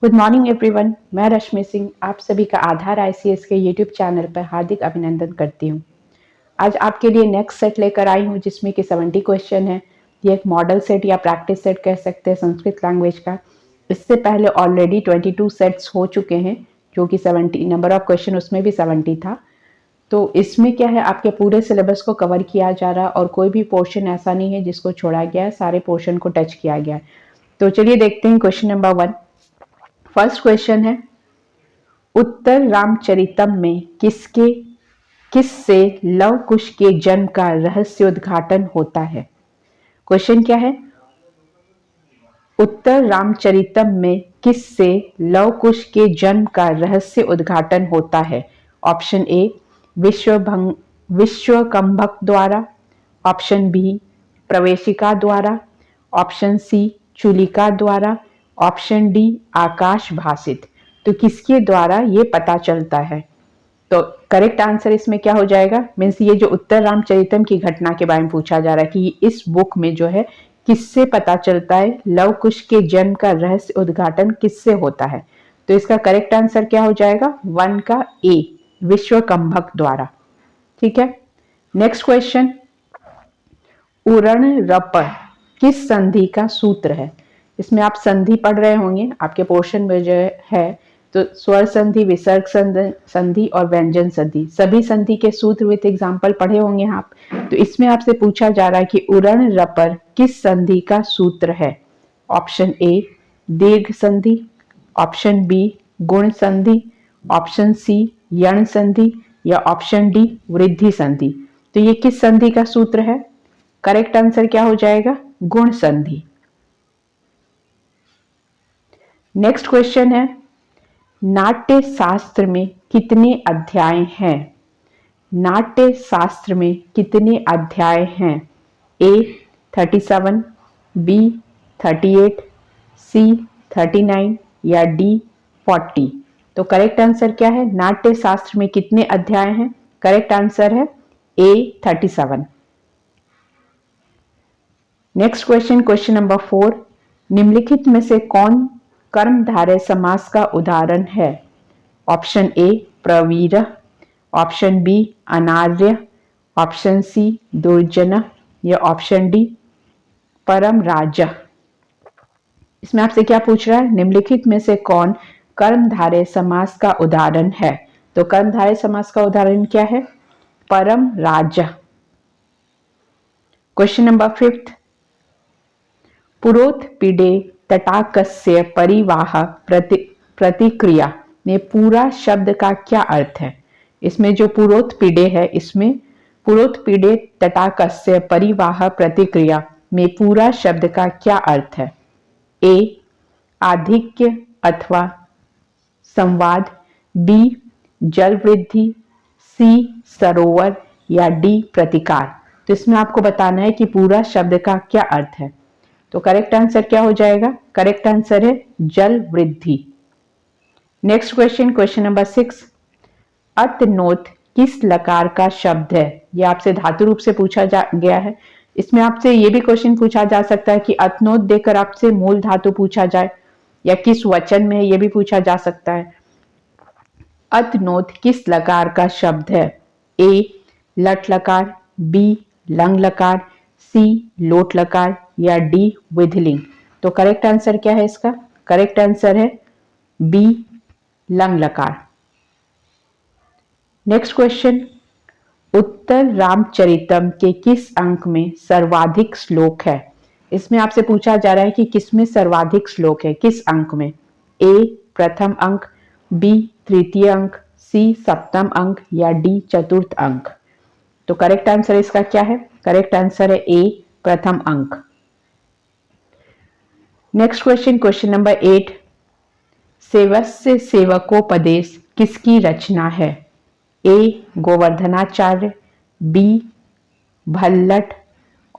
Good morning everyone. मैं रश्मि सिंह आप सभी का आधार आईसीएस के यूट्यूब चैनल पर हार्दिक अभिनंदन करती हूँ। आज आपके लिए नेक्स्ट सेट लेकर आई हूँ जिसमें कि 70 क्वेश्चन है। ये एक मॉडल सेट या प्रैक्टिस सेट कह सकते हैं संस्कृत लैंग्वेज का। इससे पहले ऑलरेडी 22 सेट्स हो चुके हैं जो कि 70 नंबर ऑफ क्वेश्चन उसमें भी 70 था। तो इसमें क्या है, आपके पूरे सिलेबस को कवर किया जा रहा है और कोई भी पोर्शन ऐसा नहीं है जिसको छोड़ा गया है, सारे पोर्शन को टच किया गया है। तो चलिए देखते हैं क्वेश्चन नंबर 1। फर्स्ट क्वेश्चन है, उत्तर रामचरितम में किससे लव कुश के जन्म का रहस्योद्घाटन होता है। क्वेश्चन क्या है, उत्तर रामचरितम में किससे लव कुश के जन्म का रहस्य उद्घाटन होता है। ऑप्शन ए विश्वकंभक द्वारा, ऑप्शन बी प्रवेशिका द्वारा, ऑप्शन सी चूलिका द्वारा, ऑप्शन डी आकाश भासित। तो किसके द्वारा ये पता चलता है। तो करेक्ट आंसर इसमें क्या हो जाएगा, मीन्स ये जो उत्तर रामचरितम की घटना के बारे में पूछा जा रहा है कि इस बुक में जो है किससे पता चलता है, लव कुश के जन्म का रहस्य उद्घाटन किससे होता है। तो इसका करेक्ट आंसर क्या हो जाएगा, 1 का ए विश्वकंभक द्वारा। ठीक है। नेक्स्ट क्वेश्चन, उरण रप किस संधि का सूत्र है। इसमें आप संधि पढ़ रहे होंगे आपके पोर्शन में जो है, तो स्वर संधि, विसर्ग संधि और व्यंजन संधि, सभी संधि के सूत्र विथ एग्जाम्पल पढ़े होंगे आप। तो इसमें आपसे पूछा जा रहा है कि उरण रपर किस संधि का सूत्र है। ऑप्शन ए दीर्घ संधि, ऑप्शन बी गुण संधि, ऑप्शन सी यण संधि या ऑप्शन डी वृद्धि संधि। तो ये किस संधि का सूत्र है। करेक्ट आंसर क्या हो जाएगा, गुण संधि। नेक्स्ट क्वेश्चन है, नाट्य शास्त्र में कितने अध्याय हैं। नाट्य शास्त्र में कितने अध्याय हैं। ए 37, बी 38, सी 39 या डी 40। तो करेक्ट आंसर क्या है, नाट्य शास्त्र में कितने अध्याय हैं। करेक्ट आंसर है ए 37। नेक्स्ट क्वेश्चन, क्वेश्चन नंबर 4, निम्नलिखित में से कौन कर्मधारय समास का उदाहरण है। ऑप्शन ए प्रवीर, ऑप्शन बी अनार्य, ऑप्शन सी दुर्जन या ऑप्शन डी परम राज। इसमें आपसे क्या पूछ रहा है, निम्नलिखित में से कौन कर्मधारय समास का उदाहरण है। तो कर्मधारय समास का उदाहरण क्या है, परम राज। क्वेश्चन नंबर 5, पुरोत्पीडे तटाकस्य परिवाह प्रतिक्रिया में पूरा शब्द का क्या अर्थ है। इसमें जो पुरोत्पीडे है, इसमें पुरोत्पीडे तटाकस्य परिवाह प्रतिक्रिया में पूरा शब्द का क्या अर्थ है। ए आधिक्य अथवा संवाद, बी जल वृद्धि, सी सरोवर या डी प्रतिकार। तो इसमें आपको बताना है कि पूरा शब्द का क्या अर्थ है। तो करेक्ट आंसर क्या हो जाएगा, करेक्ट आंसर है जल वृद्धि। नेक्स्ट क्वेश्चन, क्वेश्चन नंबर 6, अतनोत किस लकार का शब्द है। यह आपसे धातु रूप से पूछा गया है। इसमें आपसे यह भी क्वेश्चन पूछा जा सकता है कि अतनोत देकर आपसे मूल धातु पूछा जाए या किस वचन में, यह भी पूछा जा सकता है। अतनोत किस लकार का शब्द है। ए लट लकार, बी लंग लकार, सी लोट लकार या डी विधिलिंग। तो करेक्ट आंसर क्या है इसका, करेक्ट आंसर है बी लंग लकार। नेक्स्ट क्वेश्चन, उत्तर रामचरितम के किस अंक में सर्वाधिक श्लोक है। इसमें आपसे पूछा जा रहा है कि किसमें सर्वाधिक श्लोक है, किस अंक में। ए प्रथम अंक, बी तृतीय अंक, सी सप्तम अंक या डी चतुर्थ अंक। तो करेक्ट आंसर इसका क्या है, करेक्ट आंसर है ए प्रथम अंक। नेक्स्ट क्वेश्चन, क्वेश्चन नंबर 8, सेवस्य सेवकोपदेश किसकी रचना है। ए Govardhanacharya, B Bhallata,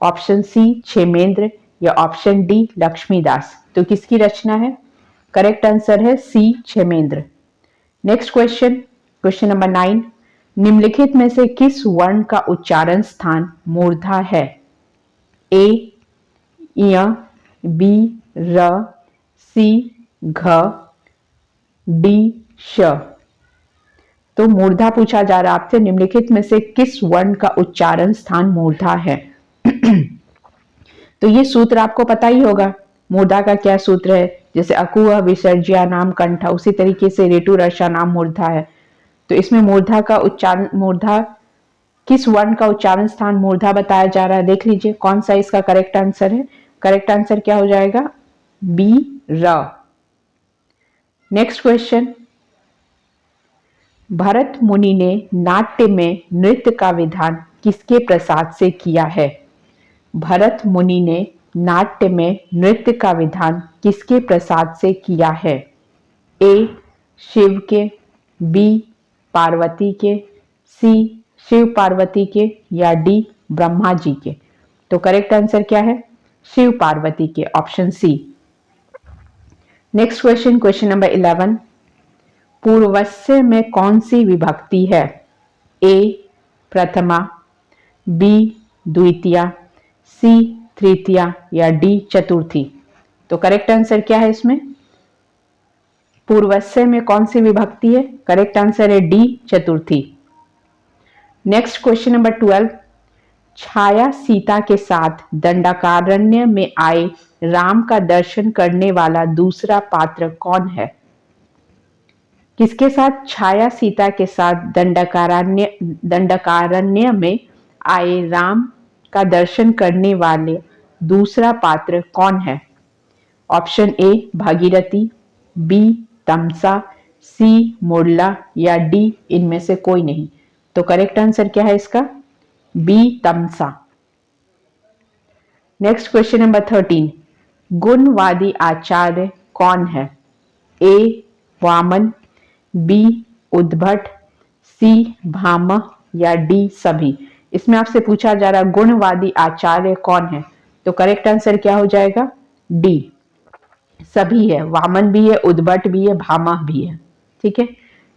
option C Kshemendra या ऑप्शन डी लक्ष्मीदास। तो किसकी रचना है, करेक्ट आंसर है C Kshemendra. Next question, question number 9, निम्नलिखित में से किस वर्ण का उच्चारण स्थान मूर्धा है। ए य, बी र, सी घ, डी श। तो मूर्धा पूछा जा रहा है आपसे, निम्नलिखित में से किस वर्ण का उच्चारण स्थान मूर्धा है? तो ये सूत्र आपको पता ही होगा, मूर्धा का क्या सूत्र है? जैसे अकुह विसर्ज्या नाम कंठ, उसी तरीके से रेटु रसा नाम मूर्धा है। तो इसमें मूर्धा का उच्चारण, मूर्धा किस वर्ण का उच्चारण स्थान मूर्धा बताया जा रहा है? देख लीजिए कौन सा इसका करेक्ट आंसर है। करेक्ट आंसर क्या हो जाएगा? बी र। नेक्स्ट क्वेश्चन, भरत मुनि ने नाट्य में नृत्य का विधान किसके प्रसाद से किया है? भरत मुनि ने नाट्य में नृत्य का विधान किसके प्रसाद से किया है? ए शिव के, बी पार्वती के, सी शिव पार्वती के, या डी ब्रह्मा जी के। तो करेक्ट आंसर क्या है? शिव पार्वती के, option C. Next question, question number 11, पूर्वस्य में कौन सी विभक्ति है? ए प्रथमा, बी द्वितीया, सी तृतीया, या डी चतुर्थी। तो करेक्ट आंसर क्या है इसमें? पूर्वस्य में कौन सी विभक्ति है? करेक्ट आंसर है डी चतुर्थी। नेक्स्ट क्वेश्चन नंबर 12, छाया सीता के साथ दंडकारण्य में आए राम का दर्शन करने वाला दूसरा पात्र कौन है? किसके साथ छाया सीता के साथ दंडकारण्य में आए राम का दर्शन करने वाले दूसरा पात्र कौन है? ऑप्शन ए भागीरथी, बी तमसा, सी मुरला, या डी इनमें से कोई नहीं। तो करेक्ट आंसर क्या है इसका? बी तमसा। नेक्स्ट क्वेश्चन नंबर 13, गुणवादी आचार्य कौन है? ए वामन, बी उद्भट, सी भामह, या डी सभी। इसमें आपसे पूछा जा रहा है गुणवादी आचार्य कौन है? तो करेक्ट आंसर क्या हो जाएगा? डी सभी है, वामन भी है, उद्भट भी है, भामह भी है। ठीक है।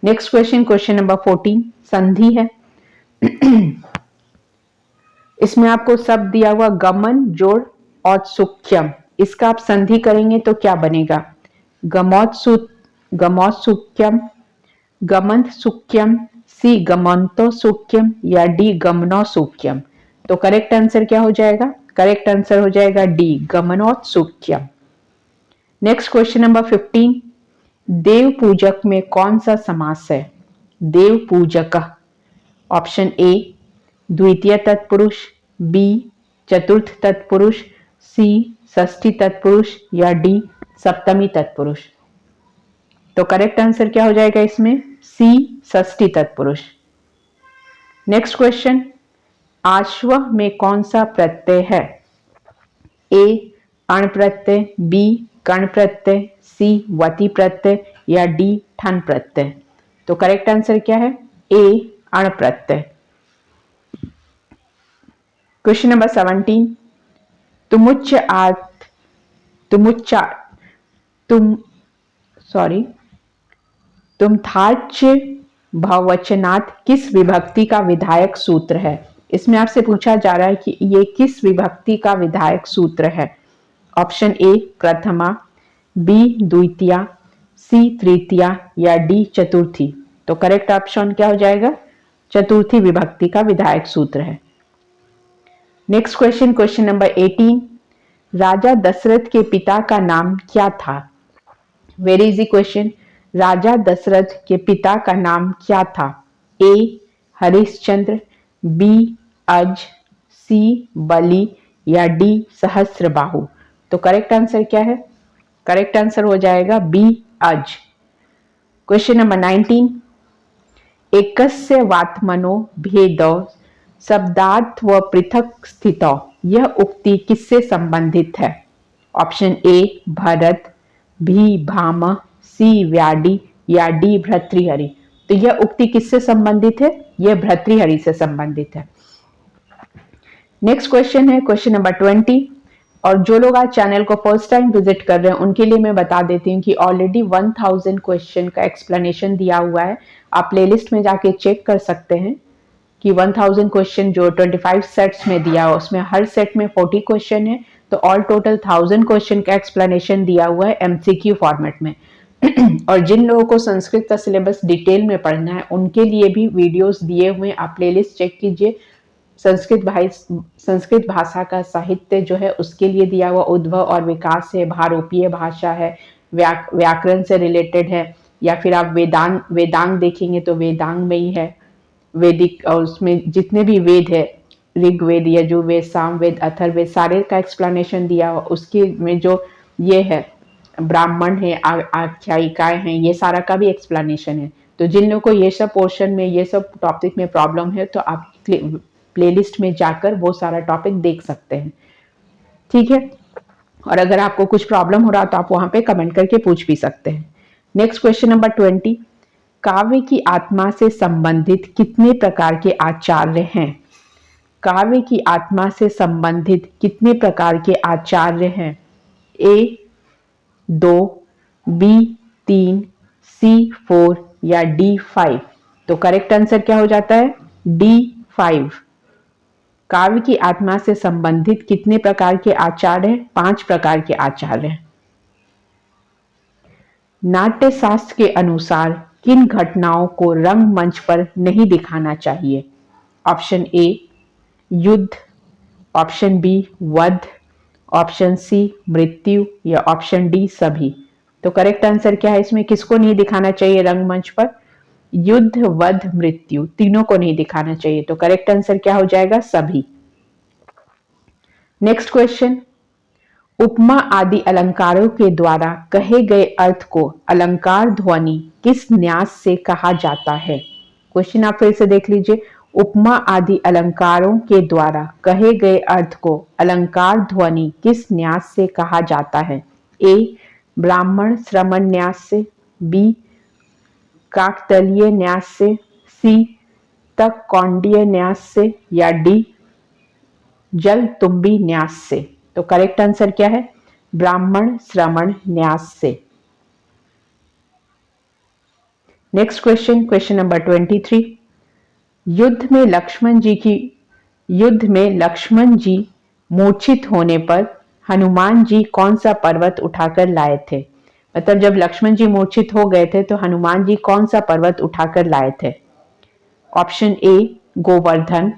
नेक्स्ट क्वेश्चन, क्वेश्चन नंबर 14, संधि है। इसमें आपको शब्द दिया हुआ गमन, जोड़ और सुख्यम, इसका आप संधि करेंगे तो क्या बनेगा? गमोत्सुक्यम, गमंत सुक्यम, सी गमंतो सुक्यम, या डी गमनो सुक्यम। तो करेक्ट आंसर क्या हो जाएगा? करेक्ट आंसर हो जाएगा डी गमनोत्सुक्यम। नेक्स्ट क्वेश्चन नंबर 15, देव पूजक में कौन सा समास है? देव पूजक, ऑप्शन ए द्वितीय तत्पुरुष, बी चतुर्थ तत्पुरुष, सी षष्ठी तत्पुरुष, या डी सप्तमी तत्पुरुष। तो करेक्ट आंसर क्या हो जाएगा इसमें? सी षष्ठी तत्पुरुष। नेक्स्ट क्वेश्चन, आश्व में कौन सा प्रत्यय है? ए अण प्रत्यय, बी कण प्रत्यय, सी वती प्रत्यय, या डी ठन प्रत्यय। तो करेक्ट आंसर क्या है? ए अण प्रत्यय। क्वेश्चन नंबर 17, तुम्थाच भवचनात् किस विभक्ति का विधायक सूत्र है? इसमें आपसे पूछा जा रहा है कि ये किस विभक्ति का विधायक सूत्र है? ऑप्शन ए प्रथमा, बी द्वितीया, सी तृतीया, या डी चतुर्थी। तो करेक्ट ऑप्शन क्या हो जाएगा? चतुर्थी विभक्ति का विधायक सूत्र है। नेक्स्ट क्वेश्चन, क्वेश्चन नंबर 18, राजा दशरथ के पिता का नाम क्या था? Very easy question. राजा दशरथ के पिता का नाम क्या था? ए हरिश्चंद्र, बी अज, सी बलि, या डी सहस्त्रबाहु। तो करेक्ट आंसर क्या है? करेक्ट आंसर हो जाएगा बी अज। क्वेश्चन नंबर 19, एकस्य वात्मनो भेदो शब्दार्थ व पृथक स्थितौ, यह उक्ति किससे संबंधित है? Option A Bharat, B Bhamaha, C Vyadi, या डी भर्तृहरि। तो यह उक्ति किससे संबंधित है? यह भर्तृहरि से संबंधित है। नेक्स्ट क्वेश्चन है क्वेश्चन नंबर 20, और जो लोग आज चैनल को फर्स्ट टाइम विजिट कर रहे हैं उनके लिए मैं बता देती हूँ कि ऑलरेडी 1000 क्वेश्चन का एक्सप्लेनेशन दिया हुआ है। आप प्लेलिस्ट में जाके चेक कर सकते हैं कि 1000 क्वेश्चन जो 25 सेट्स में दिया हुआ, उसमें हर सेट में 40 क्वेश्चन है, तो ऑल टोटल 1000 क्वेश्चन का एक्सप्लेनेशन दिया हुआ है एमसीक्यू फॉर्मेट में। और जिन लोगों को संस्कृत का सिलेबस डिटेल में पढ़ना है उनके लिए भी वीडियोस दिए हुए हैं, आप प्लेलिस्ट चेक कीजिए। संस्कृत भाषा का साहित्य जो है उसके लिए दिया हुआ उद्भव और विकास है, भारोपीय भाषा है, व्याकरण से रिलेटेड है, या फिर आप वेदांग देखेंगे तो वेदांग में ही है, वैदिक, और उसमें जितने भी वेद है, ऋग्वेद, यजुर्वेद, सामवेद, अथर्ववेद, सारे का एक्सप्लेनेशन दिया हुआ। उसके में जो ये है ब्राह्मण है, आख्यायिकाएं हैं, ये सारा का भी एक्सप्लेनेशन है। तो जिन लोगों को ये सब पोर्शन में, ये सब टॉपिक में प्रॉब्लम है तो आप प्लेलिस्ट में जाकर वो सारा टॉपिक देख सकते हैं, ठीक है। और अगर आपको कुछ प्रॉब्लम हो रहा तो आप वहां पे कमेंट करके पूछ भी सकते हैं। नेक्स्ट क्वेश्चन नंबर 20, काव्य की आत्मा से संबंधित कितने प्रकार के आचार्य हैं? काव्य की आत्मा से संबंधित कितने प्रकार के आचार्य हैं? ए 2, बी 3, सी 4 या डी 5? तो करेक्ट आंसर क्या हो जाता है? डी 5। काव्य की आत्मा से संबंधित कितने प्रकार के आचार्य हैं? 5 प्रकार के आचार्य हैं। नाट्य शास्त्र के अनुसार किन घटनाओं को रंगमंच पर नहीं दिखाना चाहिए? ऑप्शन ए युद्ध, ऑप्शन बी वध, ऑप्शन सी मृत्यु या ऑप्शन डी सभी। तो करेक्ट आंसर क्या है इसमें? किसको नहीं दिखाना चाहिए रंगमंच पर? युद्ध, वध, मृत्यु, तीनों को नहीं दिखाना चाहिए। तो करेक्ट आंसर क्या हो जाएगा? सभी। नेक्स्ट क्वेश्चन, उपमा आदि अलंकारों के द्वारा कहे गए अर्थ को अलंकार ध्वनि किस न्यास से कहा जाता है? क्वेश्चन आप फिर से देख लीजिए। उपमा आदि अलंकारों के द्वारा कहे गए अर्थ को अलंकार ध्वनि किस न्यास से कहा जाता है? ए ब्राह्मण श्रमण न्यास से, बी काकतलीय न्यास से, सी तक कौंडिय न्यास से या डी जल तुम्बी न्यास से। तो करेक्ट आंसर क्या है? ब्राह्मण श्रमण न्यास से। नेक्स्ट क्वेश्चन, क्वेश्चन नंबर 23, युद्ध में लक्ष्मण जी मूर्छित होने पर हनुमान जी कौन सा पर्वत उठाकर लाए थे? मतलब जब लक्ष्मण जी मूर्छित हो गए थे तो हनुमान जी कौन सा पर्वत उठाकर लाए थे? Option A Govardhan,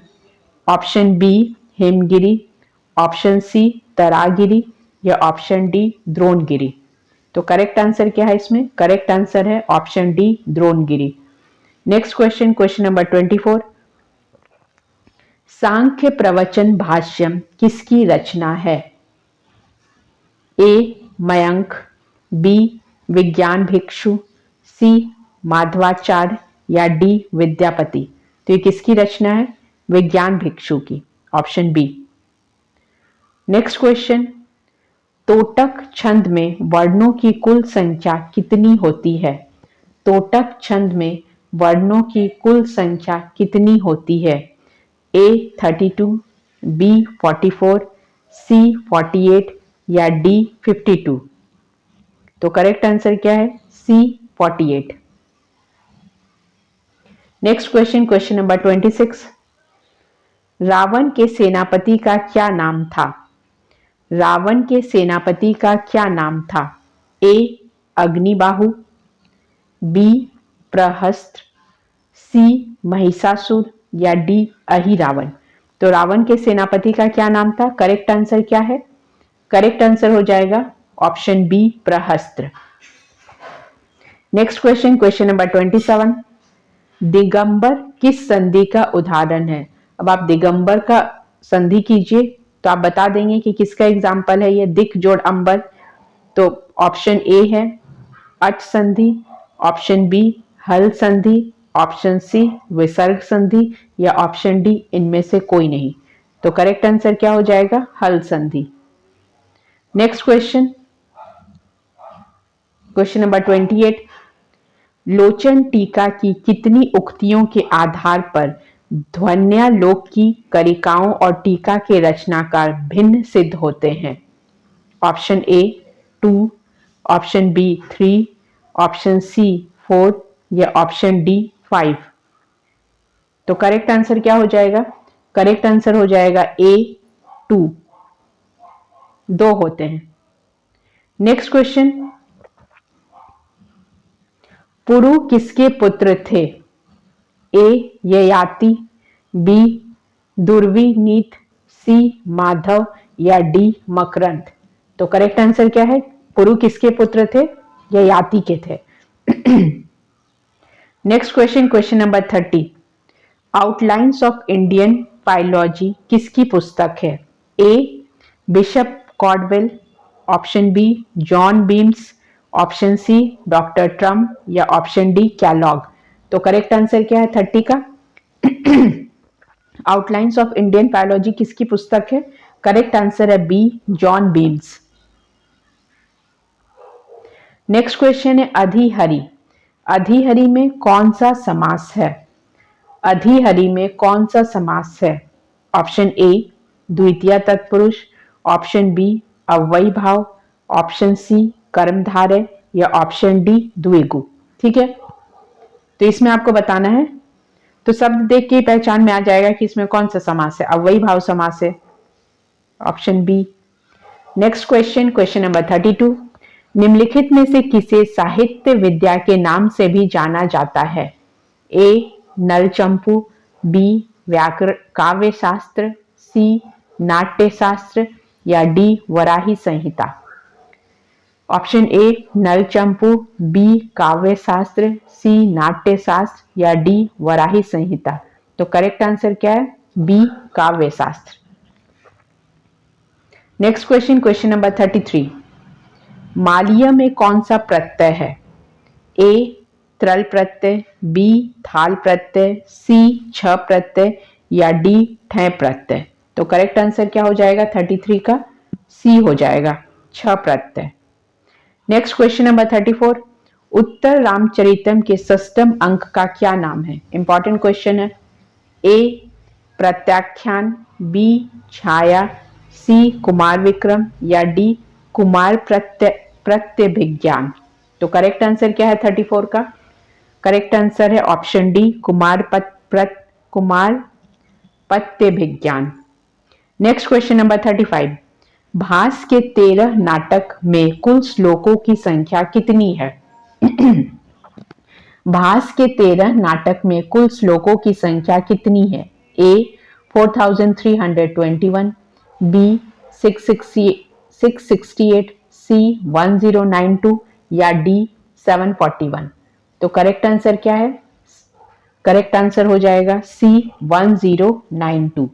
option B Hemgiri, option C Taragiri या ऑप्शन डी द्रोणगिरी। तो करेक्ट आंसर क्या है इसमें? करेक्ट आंसर है option D Dronagiri. Next question, question number 24, सांख्य प्रवचन भाष्यम किसकी रचना है? ए मयंक, बी विज्ञान भिक्षु, सी माधवाचार्य या डी विद्यापति। तो ये किसकी रचना है? विज्ञान भिक्षु की, ऑप्शन बी। नेक्स्ट क्वेश्चन, तोटक छंद में वर्णों की कुल संख्या कितनी होती है? तोटक छंद में वर्णों की कुल संख्या कितनी होती है? ए 32, बी 44, सी 48 या डी 52। तो करेक्ट आंसर क्या है? C 48। Next question, question number 26, Ravan के सेनापति का क्या नाम था? रावण के सेनापति का क्या नाम था? ए अग्निबाहु, बी प्रहस्त्र, सी महिषासुर या डी अहिरावण। तो रावण के सेनापति का क्या नाम था? करेक्ट आंसर क्या है? करेक्ट आंसर हो जाएगा option B Prahastra. Next question, question number 27, दिगंबर किस संधि का उदाहरण है? अब आप दिगंबर का संधि कीजिए तो आप बता देंगे कि किसका एग्जाम्पल है ये दिक जोड़ अंबर। तो ऑप्शन ए है अट संधि, ऑप्शन बी हल संधि, ऑप्शन सी विसर्ग संधि या ऑप्शन डी इनमें से कोई नहीं। तो करेक्ट आंसर क्या हो जाएगा? हल संधि। नेक्स्ट क्वेश्चन, क्वेश्चन नंबर 28, लोचन टीका की कितनी उक्तियों के आधार पर ध्वन्यालोक की करिकाओं और टीका के रचनाकार भिन्न सिद्ध होते हैं? Option A 2, option B 3, option C 4 या ऑप्शन डी 5। तो करेक्ट आंसर क्या हो जाएगा? करेक्ट आंसर हो जाएगा ए 2, 2 होते हैं। नेक्स्ट क्वेश्चन, पुरु किसके पुत्र थे? ए ययाति, बी दुर्विनीत, सी माधव या डी मकरंद। तो करेक्ट आंसर क्या है? पुरु किसके पुत्र थे? ययाति के थे। Next question, question number 30। Outlines of Indian philology किसकी पुस्तक है? A Bishop Caldwell, option B John Beames, option C doctor Trump या ऑप्शन डी कैलॉग। तो करेक्ट आंसर क्या है 30 का? आउटलाइंस ऑफ इंडियन फाइलॉजी किसकी पुस्तक है? करेक्ट आंसर है B John Beams. Next question है अधिहरि। अधिहरि में कौन सा समास है? अधिहरि में कौन सा समास है? ऑप्शन ए द्वितीय तत्पुरुष, ऑप्शन बी अव्ययी भाव, ऑप्शन सी कर्मधारय या ऑप्शन डी द्विगु। ठीक है, तो इसमें आपको बताना है, तो शब्द देख के पहचान में आ जाएगा कि इसमें कौन सा समास है। अव्ययी भाव समास है, option B. Next question, question number 32। निम्नलिखित में से किसे साहित्य विद्या के नाम से भी जाना जाता है? ए नलचंपू, बी काव्य शास्त्र, सी नाट्य शास्त्र या D Varahi Samhita. Option A Nalachampu, B Kavyashastra, C Natyashastra या डी वराही संहिता। तो करेक्ट आंसर क्या है? बी काव्य शास्त्र। Next question, question number 33। मालय में कौन सा प्रत्यय है? ए त्रल प्रत्यय, बी थाल प्रत्यय, सी छ प्रत्यय या डी ठय प्रत्यय। तो करेक्ट आंसर क्या हो जाएगा 33 का? सी हो जाएगा, छ प्रत्यय। Next question number 34। उत्तर रामचरितम के षष्ठम अंक का क्या नाम है? इंपॉर्टेंट क्वेश्चन है। ए प्रत्याख्यान, बी छाया, सी कुमार विक्रम या डी कुमार प्रत्यभिज्ञान। तो करेक्ट आंसर क्या है 34 का? करेक्ट आंसर है ऑप्शन डी कुमार पत्यभिज्ञान। Next question number 35। भास के 13 नाटक में कुल श्लोकों की संख्या कितनी है? भास के 13 नाटक में कुल श्लोकों की संख्या कितनी है? ए 4321, बी 668, सी 1092 या डी 741। तो करेक्ट आंसर क्या है? करेक्ट आंसर हो जाएगा सी 1092।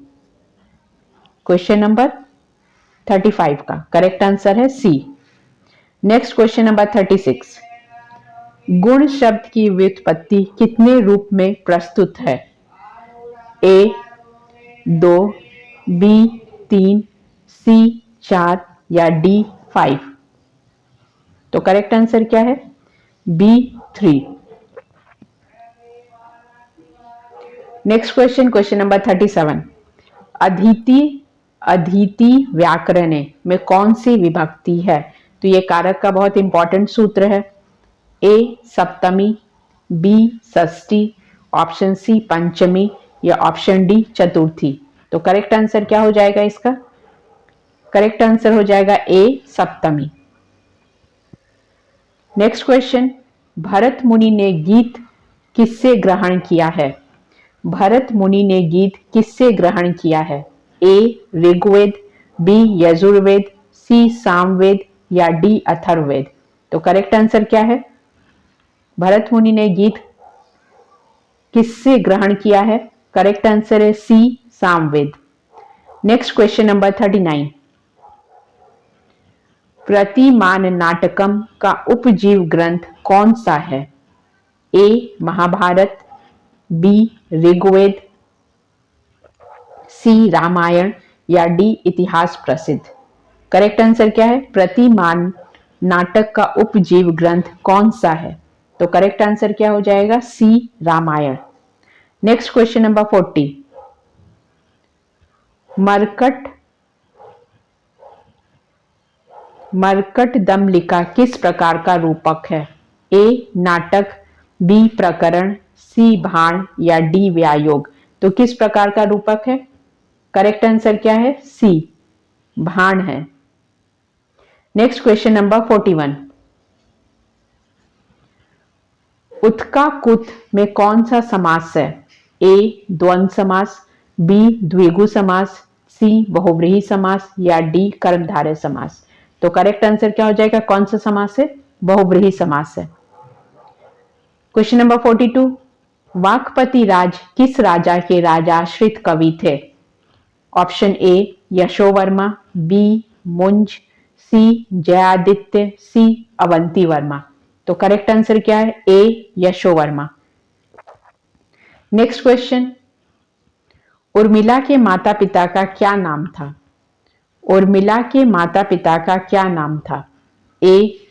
क्वेश्चन नंबर 35 का करेक्ट आंसर है सी। Next question number 36। गुण शब्द की व्युत्पत्ति कितने रूप में प्रस्तुत है? ए 2, बी 3, सी 4 या डी 5। तो करेक्ट आंसर क्या है? B 3। Next question, question number 37। अधीति व्याकरणे में कौन सी विभक्ति है? तो ये कारक का बहुत इंपॉर्टेंट सूत्र है। ए सप्तमी, बी षष्ठी, ऑप्शन सी पंचमी या ऑप्शन डी चतुर्थी। तो करेक्ट आंसर क्या हो जाएगा इसका? करेक्ट आंसर हो जाएगा ए सप्तमी। Next question. भरत मुनि ने गीत किससे ग्रहण किया है? भरत मुनि ने गीत किससे ग्रहण किया है? ए ऋग्वेद, बी यजुर्वेद, सी सामवेद या डी अथर्ववेद। तो करेक्ट आंसर क्या है? भरत मुनि ने गीत किससे ग्रहण किया है? करेक्ट आंसर है C Samaveda. Next question number 39। Pratimanatakam का उपजीव ग्रंथ कौन सा है? A Mahabharat, B Rigveda, C Ramayan या डी इतिहास प्रसिद्ध। करेक्ट आंसर क्या है? प्रतिमान नाटक का उपजीव ग्रंथ कौन सा है? तो करेक्ट आंसर क्या हो जाएगा? C Ramayan. Next question number 40। मरकट दमलिका किस प्रकार का रूपक है? ए नाटक, बी प्रकरण, सी भाण या डी व्यायोग। तो किस प्रकार का रूपक है? करेक्ट आंसर क्या है? सी भाण है। Next question number 41। उत्का कुत में कौन सा समास है? ए द्वंद्व समास, बी द्विगु समास, सी बहुव्रीहि समास या डी कर्मधारय समास। तो करेक्ट आंसर क्या हो जाएगा? कौन सा समास है? बहुव्रीहि समास है। क्वेश्चन नंबर 42, वाकपति राज किस राजा के राजाश्रित कवि थे? ऑप्शन ए यशोवर्मा, बी मुंज, सी जयादित्य, सी अवंती वर्मा। तो करेक्ट आंसर क्या है? ए यशोवर्मा। नेक्स्ट क्वेश्चन, उर्मिला के माता पिता का क्या नाम था? उर्मिला के माता पिता का क्या नाम था? ए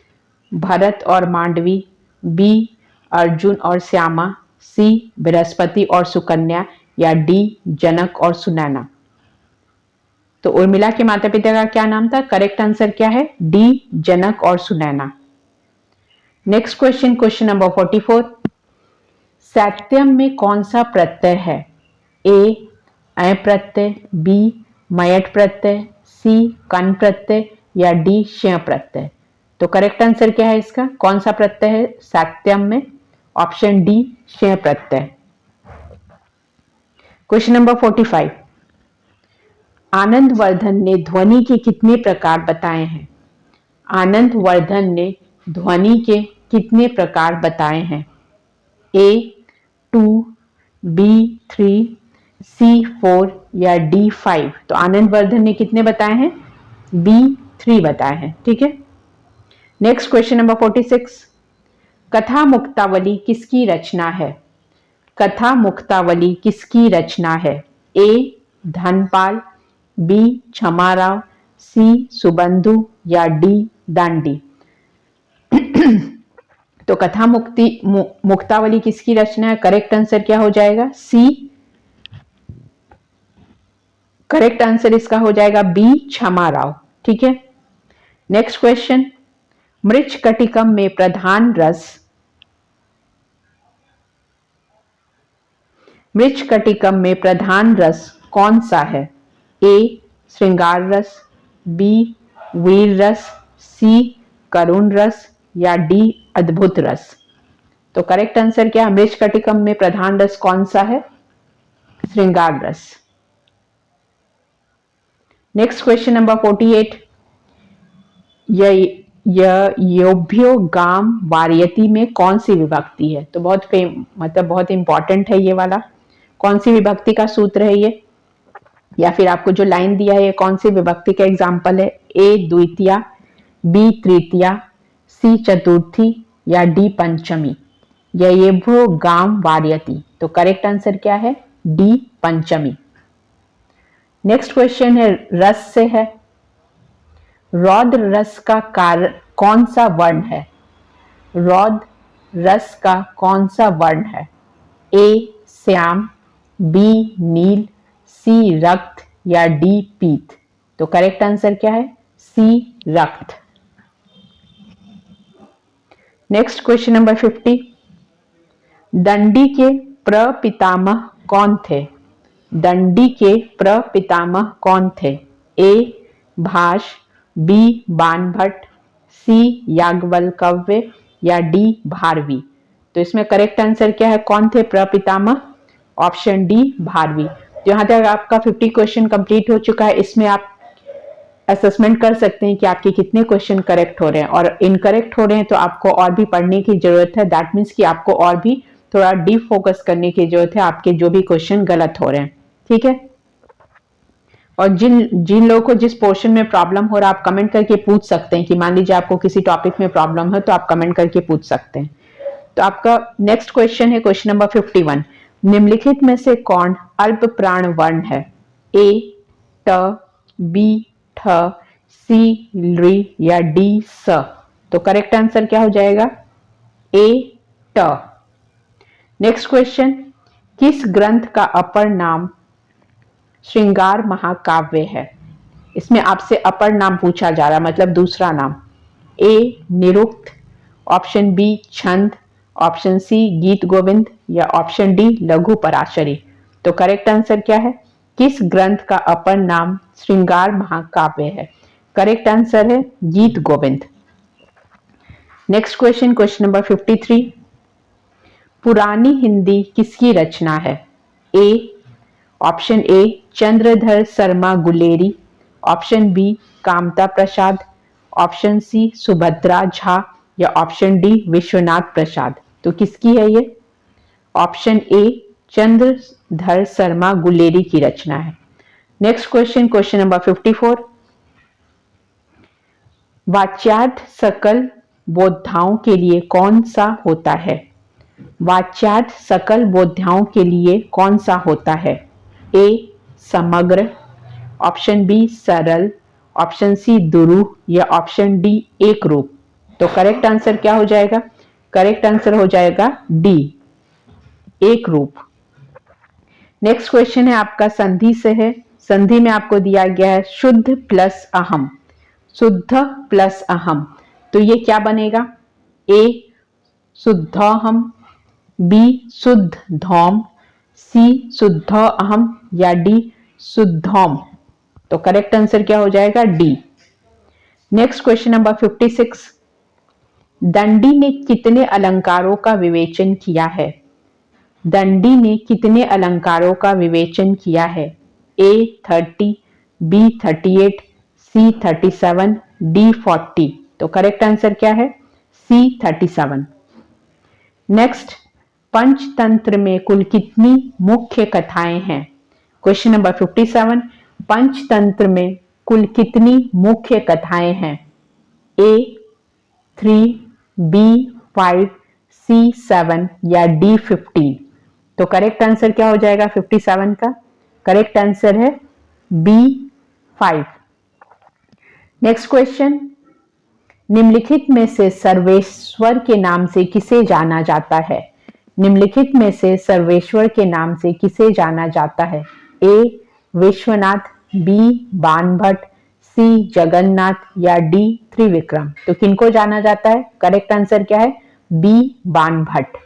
भरत और मांडवी, बी अर्जुन और श्यामा, सी बृहस्पति और सुकन्या या डी जनक और सुनैना। तो उर्मिला के माता पिता का क्या नाम था? करेक्ट आंसर क्या है? डी जनक और Sunaina. Next question, question number 44, सैत्यम में कौन सा प्रत्यय है? ए अय प्रत्यय, बी मयट प्रत्यय, सी कन प्रत्यय या डी श्य प्रत्यय। तो करेक्ट आंसर क्या है इसका? कौन सा प्रत्यय है सैत्यम में? ऑप्शन डी श्य प्रत्यय। क्वेश्चन नंबर 45, आनंदवर्धन ने ध्वनि के कितने प्रकार बताए हैं? आनंदवर्धन ने ध्वनि के कितने प्रकार बताए हैं? ए 2, बी 3, सी 4 या डी 5। तो आनंदवर्धन ने कितने बताए हैं? बी 3 बताए हैं। ठीक है। नेक्स्ट क्वेश्चन नंबर 46, कथा मुक्तावली किसकी रचना है? कथा मुक्तावली किसकी रचना है? ए धनपाल, बी क्षमाराव, सी सुबंधु या डी दांडी। तो कथा मुक्तावली किसकी रचना है? करेक्ट आंसर क्या हो जाएगा? सी। करेक्ट आंसर इसका हो जाएगा बी क्षमाराव। ठीक है। नेक्स्ट क्वेश्चन, मृच्छकटिकम में प्रधान रस, मृच्छकटिकम में प्रधान रस कौन सा है? ए श्रृंगार रस, बी वीर रस, सी करुण रस या डी अद्भुत रस। तो करेक्ट आंसर क्या है? मृच्छकटिकम में प्रधान रस कौन सा है? श्रृंगार रस। नेक्स्ट क्वेश्चन नंबर 48, योभ्यो गाम वार्यति में कौन सी विभक्ति है? तो बहुत इंपॉर्टेंट है ये वाला। कौन सी विभक्ति का सूत्र है ये, या फिर आपको जो लाइन दिया है ये कौन सी विभक्ति का एग्जाम्पल है? ए द्वितीया, बी तृतीया, सी चतुर्थी या डी पंचमी। योभ्यो गाम वार्यति। तो करेक्ट आंसर क्या है? डी पंचमी। नेक्स्ट क्वेश्चन है रस से है, रौद्र रस का कारण कौन सा वर्ण है? रौद्र रस का कौन सा वर्ण है? ए श्याम, बी नील, सी रक्त या डी पीत। तो करेक्ट आंसर क्या है? सी रक्त। नेक्स्ट क्वेश्चन नंबर 50, दंडी के प्रपितामह कौन थे? दंडी के प्रपितामह कौन थे? ए भाष, बी बाणभट्ट, सी याज्ञवल्क्य या डी भारवी। तो इसमें करेक्ट आंसर क्या है? कौन थे प्रपितामह? Option D Bharvi. जहां तक आपका 50 क्वेश्चन कंप्लीट हो चुका है, इसमें आप असेसमेंट कर सकते हैं कि आपके कितने क्वेश्चन करेक्ट हो रहे हैं, और इनकरेक्ट हो रहे हैं तो आपको और भी पढ़ने की जरूरत है। दैट मीन्स कि आपको और भी थोड़ा डीप फोकस करने की जरूरत है, आपके जो भी क्वेश्चन गलत हो रहे हैं। ठीक है। और जिन लोगों को जिस पोर्शन में प्रॉब्लम हो रहा है, आप कमेंट करके पूछ सकते हैं कि मान लीजिए आपको किसी टॉपिक में प्रॉब्लम है तो आप कमेंट करके पूछ सकते हैं। तो आपका नेक्स्ट क्वेश्चन है क्वेश्चन नंबर 51, निम्नलिखित में से कौन अल्प प्राण वर्ण है? ए ट, बी ठ, सी री या डी स। तो करेक्ट आंसर क्या हो जाएगा? ए ट। नेक्स्ट क्वेश्चन, किस ग्रंथ का अपर नाम श्रृंगार महाकाव्य है? इसमें आपसे अपर नाम पूछा जा रहा है, मतलब दूसरा नाम। ए निरुक्त, ऑप्शन बी छंद, ऑप्शन सी गीत गोविंद या ऑप्शन डी लघु पराशरी। तो करेक्ट आंसर क्या है? किस ग्रंथ का अपर नाम श्रृंगार महाकाव्य है? करेक्ट आंसर है Geet Govind. Next question, question number 53, पुरानी हिंदी किसकी रचना है? A, option A Chandradhar Sharma Guleri, option B Kamta Prasad, option C Subhadra Jha या ऑप्शन डी विश्वनाथ प्रसाद। तो किसकी है ये? ऑप्शन ए चंद्रधर शर्मा गुलेरी की रचना है। Next question, question number 54। वाच्यार्थ सकल बोधाओं के लिए कौन सा होता है? वाच्यार्थ सकल बोधाओं के लिए कौन सा होता है? ए समग्र, ऑप्शन बी सरल, ऑप्शन सी दुरूह या ऑप्शन डी एक रूप। तो करेक्ट आंसर क्या हो जाएगा? करेक्ट आंसर हो जाएगा डी एक रूप। नेक्स्ट क्वेश्चन है आपका संधि से है। संधि में आपको दिया गया है शुद्ध प्लस अहम, शुद्ध प्लस अहम। तो ये क्या बनेगा? ए शुद्धोहम, बी शुद्ध धौम, सी शुद्ध अहम या डी शुद्धोम। तो करेक्ट आंसर क्या हो जाएगा? डी। Next question number 56। दंडी ने कितने अलंकारों का विवेचन किया है? दंडी ने कितने अलंकारों का विवेचन किया है? ए 30, बी 38, सी 37, डी 40। तो करेक्ट आंसर क्या है? सी 37। नेक्स्ट, पंचतंत्र में कुल कितनी मुख्य कथाएं हैं? Question number 57। पंचतंत्र में कुल कितनी मुख्य कथाएं हैं? ए 3, बी 5, सी 7 या डी 15। तो करेक्ट आंसर क्या हो जाएगा 57 का? करेक्ट आंसर है बी 5। नेक्स्ट क्वेश्चन, निम्नलिखित में से सर्वेश्वर के नाम से किसे जाना जाता है? निम्नलिखित में से सर्वेश्वर के नाम से किसे जाना जाता है? ए विश्वनाथ, बी बाणभट्ट, सी जगन्नाथ या डी त्रिविक्रम। तो किनको जाना जाता है? करेक्ट आंसर क्या है? B Banabhatta.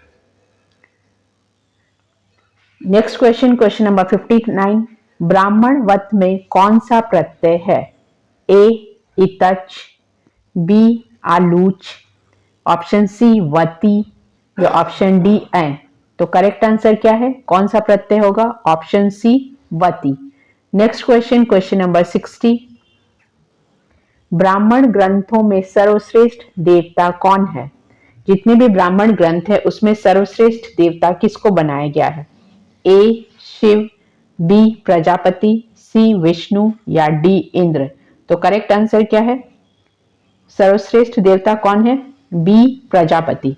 Next question, question number 59। ब्राह्मण वत में कौन सा प्रत्यय है? ए इतच, बी आलूच, ऑप्शन सी वती या ऑप्शन डी ऐ। तो करेक्ट आंसर क्या है? कौन सा प्रत्यय होगा? ऑप्शन सी वती। Next question, question number 60। ब्राह्मण ग्रंथों में सर्वश्रेष्ठ देवता कौन है? जितने भी ब्राह्मण ग्रंथ है उसमें सर्वश्रेष्ठ देवता किसको बनाया गया है? ए शिव, बी प्रजापति, सी विष्णु या डी इंद्र। तो करेक्ट आंसर क्या है? सर्वश्रेष्ठ देवता कौन है? बी प्रजापति।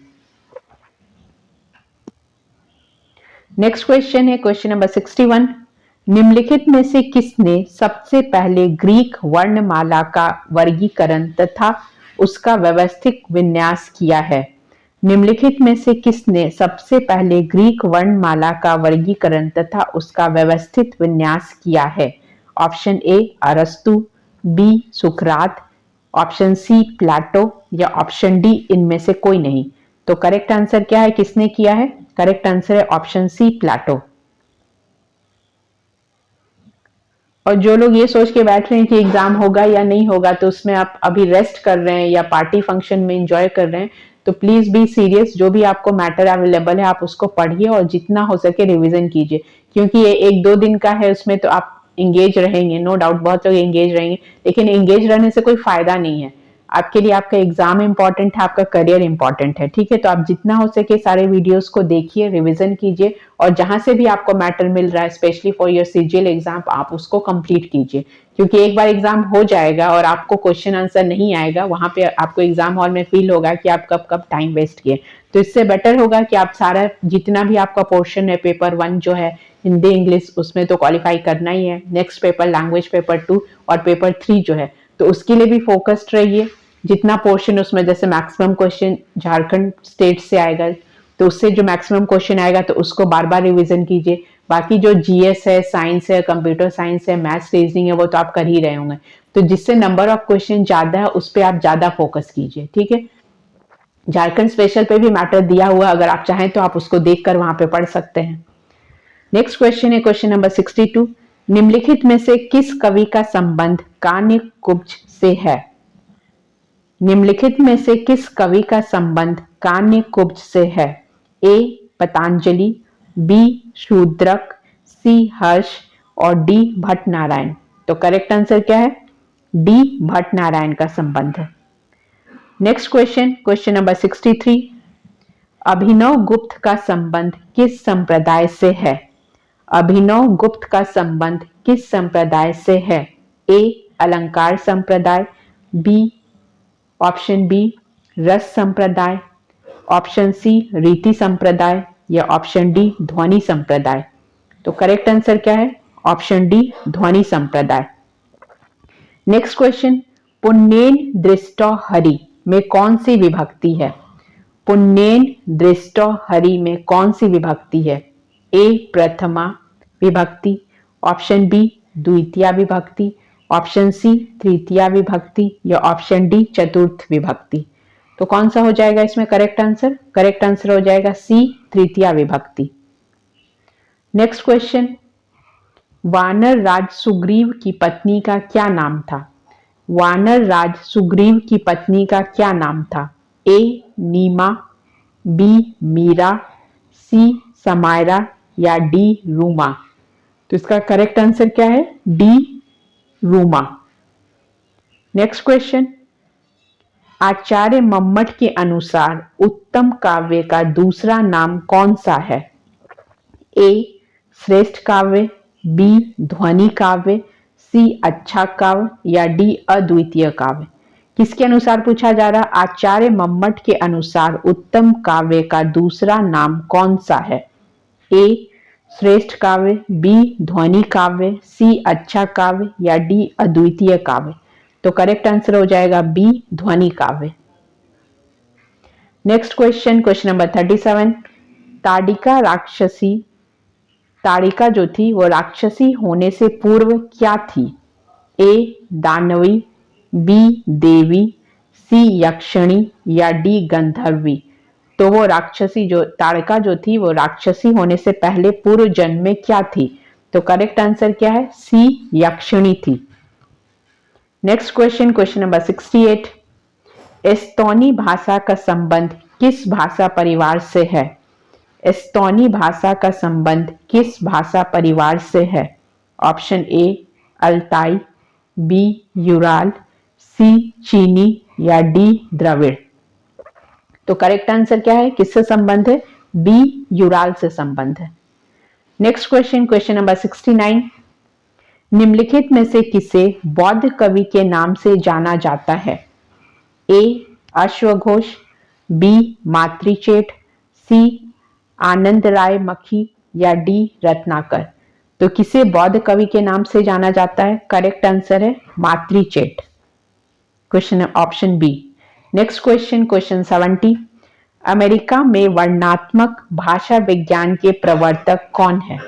नेक्स्ट क्वेश्चन है क्वेश्चन नंबर 61। निम्नलिखित में से किसने सबसे पहले ग्रीक वर्णमाला का वर्गीकरण तथा उसका व्यवस्थित विन्यास किया है? निम्नलिखित में से किसने सबसे पहले ग्रीक वर्णमाला का वर्गीकरण तथा उसका व्यवस्थित विन्यास किया है? ऑप्शन ए अरस्तु, बी सुकरात, ऑप्शन सी प्लाटो या ऑप्शन डी इनमें से कोई नहीं। तो करेक्ट आंसर क्या है? किसने किया है? करेक्ट आंसर है ऑप्शन सी प्लाटो। और जो लोग ये सोच के बैठ रहे हैं कि एग्जाम होगा या नहीं होगा, तो उसमें आप अभी रेस्ट कर रहे हैं या पार्टी फंक्शन में एंजॉय कर रहे हैं, तो प्लीज बी सीरियस। जो भी आपको मैटर अवेलेबल है आप उसको पढ़िए और जितना हो सके रिवीजन कीजिए, क्योंकि ये 1-2 दिन का है, उसमें तो आप इंगेज रहेंगे, नो डाउट बहुत लोग इंगेज रहेंगे, लेकिन इंगेज रहने से कोई फायदा नहीं है। आपके लिए आपका एग्जाम इंपॉर्टेंट है, आपका करियर इंपॉर्टेंट है, ठीक है? तो आप जितना हो सके सारे वीडियोस को देखिए, रिवीजन कीजिए और जहां से भी आपको मैटर मिल रहा है specially for your CGL exam आप उसको कंप्लीट कीजिए, क्योंकि एक बार एग्जाम हो जाएगा और आपको क्वेश्चन आंसर नहीं आएगा, वहां पे आपको एग्जाम हॉल में फील होगा कि आप कब कब टाइम वेस्ट किए। तो इससे बेटर होगा कि आप सारा जितना भी आपका पोर्शन है पेपर 1 जो है हिंदी इंग्लिश, उसमें तो क्वालिफाई करना ही है। नेक्स्ट पेपर लैंग्वेज पेपर 2 और पेपर 3 जो है, तो उसके लिए भी फोकस्ड रहिए। जितना पोर्शन उसमें, जैसे मैक्सिमम क्वेश्चन झारखंड स्टेट से आएगा, तो उससे जो मैक्सिमम क्वेश्चन आएगा तो उसको बार बार रिवीजन कीजिए। बाकी जो जीएस है, साइंस है, कंप्यूटर साइंस है, मैथ्स रीजनिंग है, वो तो आप कर ही रहे होंगे। तो जिससे नंबर ऑफ क्वेश्चन ज्यादा है उस पर आप ज्यादा फोकस कीजिए, ठीक है? झारखंड स्पेशल पे भी मैटर दिया हुआ, अगर आप चाहें तो आप उसको देखकर वहां पे पढ़ सकते हैं। नेक्स्ट क्वेश्चन है क्वेश्चन नंबर 62। निम्नलिखित में से किस कवि का संबंध कान्य कुब्ज से है? निम्नलिखित में से किस कवि का संबंध कान्य कुब्ज से है? ए पतंजलि, बी शूद्रक, सी हर्ष और डी भट्ट नारायण। तो करेक्ट आंसर क्या है? डी भट्ट नारायण का संबंध है। Next question, question number 63। अभिनव गुप्त का संबंध किस संप्रदाय से है? अभिनव गुप्त का संबंध किस संप्रदाय से है? ए अलंकार संप्रदाय, बी ऑप्शन बी रस संप्रदाय, ऑप्शन सी रीति संप्रदाय या ऑप्शन डी ध्वनि संप्रदाय। तो करेक्ट आंसर क्या है? ऑप्शन डी ध्वनि संप्रदाय। नेक्स्ट क्वेश्चन, पुण्येन दृष्टो हरि में कौन सी विभक्ति है? पुण्येन दृष्टो हरि में कौन सी विभक्ति है? ए प्रथमा विभक्ति, ऑप्शन बी द्वितीया विभक्ति, ऑप्शन सी तृतीया विभक्ति या ऑप्शन डी चतुर्थ विभक्ति। तो कौन सा हो जाएगा इसमें करेक्ट आंसर? करेक्ट आंसर हो जाएगा सी तृतीया विभक्ति। नेक्स्ट क्वेश्चन, वानर राज सुग्रीव की पत्नी का क्या नाम था? वानर राज सुग्रीव की पत्नी का क्या नाम था? ए नीमा, बी मीरा, सी समायरा या डी रूमा। तो इसका करेक्ट आंसर क्या है? डी रूमा। नेक्स्ट क्वेश्चन, आचार्य मम्मट के अनुसार उत्तम काव्य का दूसरा नाम कौन सा है? ए श्रेष्ठ काव्य, बी ध्वनि काव्य, सी अच्छा काव्य या डी अद्वितीय काव्य। किसके अनुसार पूछा जा रहा? आचार्य मम्मट के अनुसार उत्तम काव्य का दूसरा नाम कौन सा है? ए श्रेष्ठ काव्य, बी ध्वनि काव्य, सी अच्छा काव्य या डी अद्वितीय काव्य। तो करेक्ट आंसर हो जाएगा बी ध्वनि काव्य। Next question, question number 37। ताड़िका राक्षसी, ताड़िका जो थी वो राक्षसी होने से पूर्व क्या थी? ए दानवी, बी देवी, सी यक्षिणी या डी गंधर्वी। तो वो राक्षसी जो ताड़का जो थी वो राक्षसी होने से पहले पूर्व जन्म में क्या थी? तो करेक्ट आंसर क्या है? सी यक्षिणी थी। Next question, question number 68। एस्तोनी भाषा का संबंध किस भाषा परिवार से है? एस्तोनी भाषा का संबंध किस भाषा परिवार से है? Option A Altai, B Ural, C चीनी या डी द्रविड़। तो करेक्ट आंसर क्या है? किससे संबंध है? बी यूराल से संबंध है। Next question, question number 69। निम्नलिखित में से किसे बौद्ध कवि के नाम से जाना जाता है? ए अश्वघोष, बी मातृचेट, सी आनंद राय मखी या डी रत्नाकर। तो किसे बौद्ध कवि के नाम से जाना जाता है? करेक्ट आंसर है Matricheta, question option B. Next question, question 70। America में वर्णनात्मक भाषा विज्ञान के प्रवर्तक कौन है?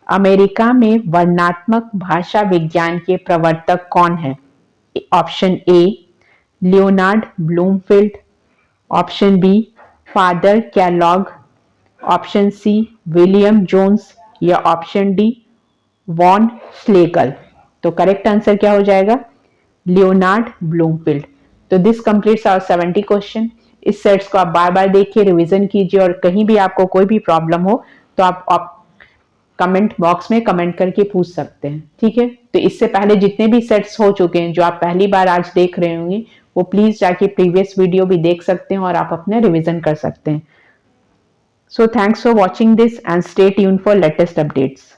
अमेरिका में वर्णनात्मक भाषा विज्ञान के प्रवर्तक कौन है? Option A Leonard Bloomfield, option B Father Kellogg, option C William Jones या ऑप्शन डी वॉन स्लेगल। तो करेक्ट आंसर क्या हो जाएगा? Leonard Bloomfield. तो दिस कंप्लीट्स आवर 70 क्वेश्चन। इस सेट्स को आप बार बार देखिए, रिवीजन कीजिए और कहीं भी आपको कोई भी प्रॉब्लम हो तो आप कमेंट बॉक्स में कमेंट करके पूछ सकते हैं, ठीक है। तो इससे पहले जितने भी सेट्स हो चुके हैं जो आप पहली बार आज देख रहे होंगे वो प्लीज जाके प्रीवियस वीडियो भी देख सकते हैं और आप अपने रिवीजन कर सकते हैं। So thanks for watching this and stay tuned for latest updates.